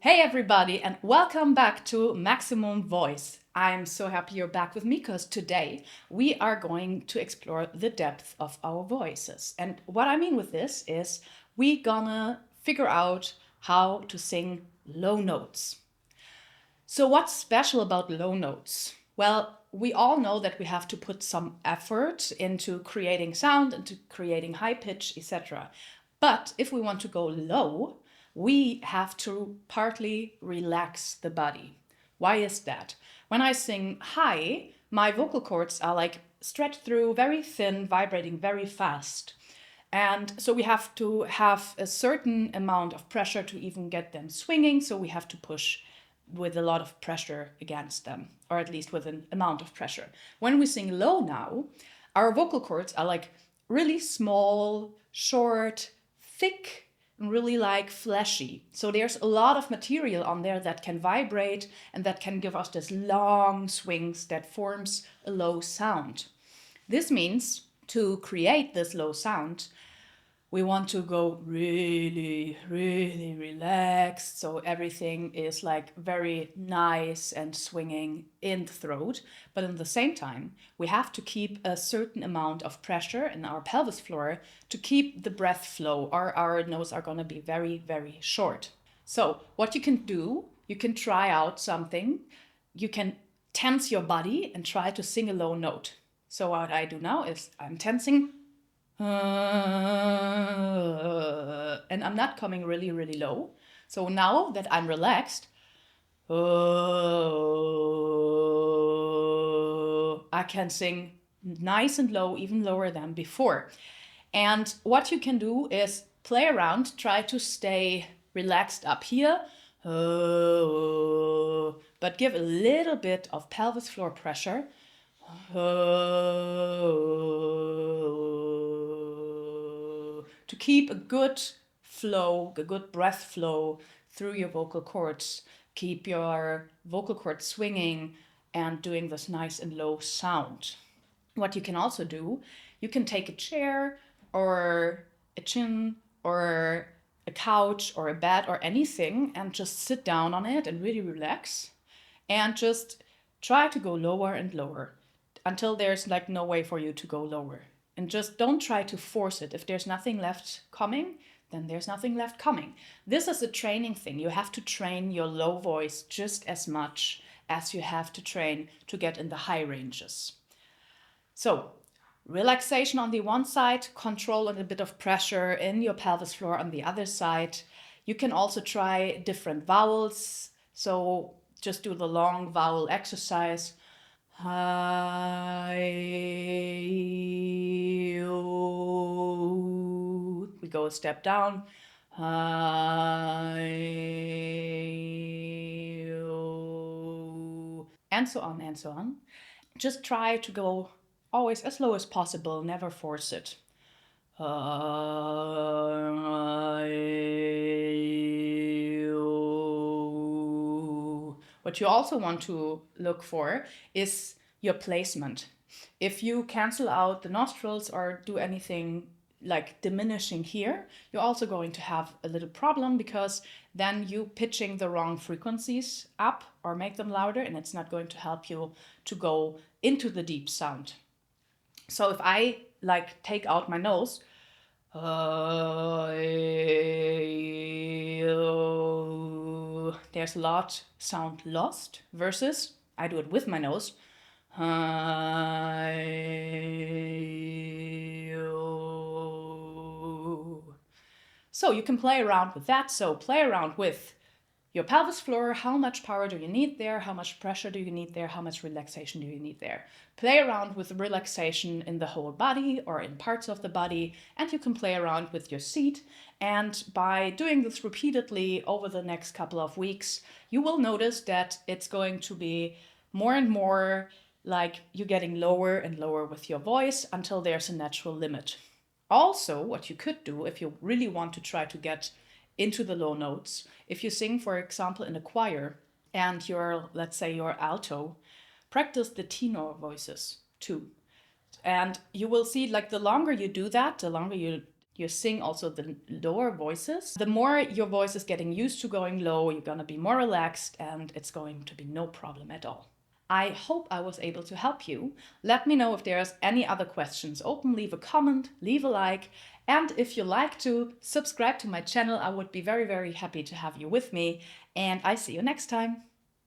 Hey everybody, and welcome back to Maximum Voice. I'm so happy you're back with me because today we are going to explore the depth of our voices. And what I mean with this is we gonna figure out how to sing low notes. So what's special about low notes? Well, we all know that we have to put some effort into creating sound, into creating high pitch, etc. But if we want to go low, we have to partly relax the body. Why is that? When I sing high, my vocal cords are like stretched through, very thin, vibrating very fast. And so we have to have a certain amount of pressure to even get them swinging. So we have to push with a lot of pressure against them, or at least with an amount of pressure. When we sing low now, our vocal cords are like really small, short, thick, and really like fleshy. So there's a lot of material on there that can vibrate and that can give us this long swings that forms a low sound. This means to create this low sound, we want to go really, really relaxed. So everything is like very nice and swinging in the throat. But at the same time, we have to keep a certain amount of pressure in our pelvis floor to keep the breath flow, or our notes are going to be very, very short. So what you can do, you can try out something. You can tense your body and try to sing a low note. So what I do now is I'm tensing and I'm not coming really, really low. So now that I'm relaxed, I can sing nice and low, even lower than before. And what you can do is play around, try to stay relaxed up here, but give a little bit of pelvis floor pressure. To keep a good flow, a good breath flow through your vocal cords. Keep your vocal cords swinging and doing this nice and low sound. What you can also do, you can take a chair or a chin or a couch or a bed or anything and just sit down on it and really relax and just try to go lower and lower until there's like no way for you to go lower. And just don't try to force it. If there's nothing left coming, then there's nothing left coming. This is a training thing. You have to train your low voice just as much as you have to train to get in the high ranges. So, relaxation on the one side, control and a bit of pressure in your pelvis floor on the other side. You can also try different vowels. So, just do the long vowel exercise. We go a step down. And so on and so on. Just try to go always as low as possible, never force it. What you also want to look for is your placement. If you cancel out the nostrils or do anything like diminishing here, you're also going to have a little problem because then you pitching the wrong frequencies up or make them louder, and it's not going to help you to go into the deep sound. So if I like take out my nose, there's a lot sound lost versus I do it with my nose. So you can play around with that. So play around with your pelvis floor. How much power do you need there? How much pressure do you need there? How much relaxation do you need there? Play around with relaxation in the whole body or in parts of the body. And you can play around with your seat. And by doing this repeatedly over the next couple of weeks, you will notice that it's going to be more and more like you're getting lower and lower with your voice until there's a natural limit. Also, what you could do if you really want to try to get into the low notes, if you sing, for example, in a choir and you're, let's say, you're alto, practice the tenor voices too. And you will see, like, the longer you do that, the longer you you sing also the lower voices, the more your voice is getting used to going low, you're gonna be more relaxed and it's going to be no problem at all. I hope I was able to help you. Let me know if there's any other questions open, leave a comment, leave a like, and if you like to subscribe to my channel, I would be very, very happy to have you with me, and I see you next time.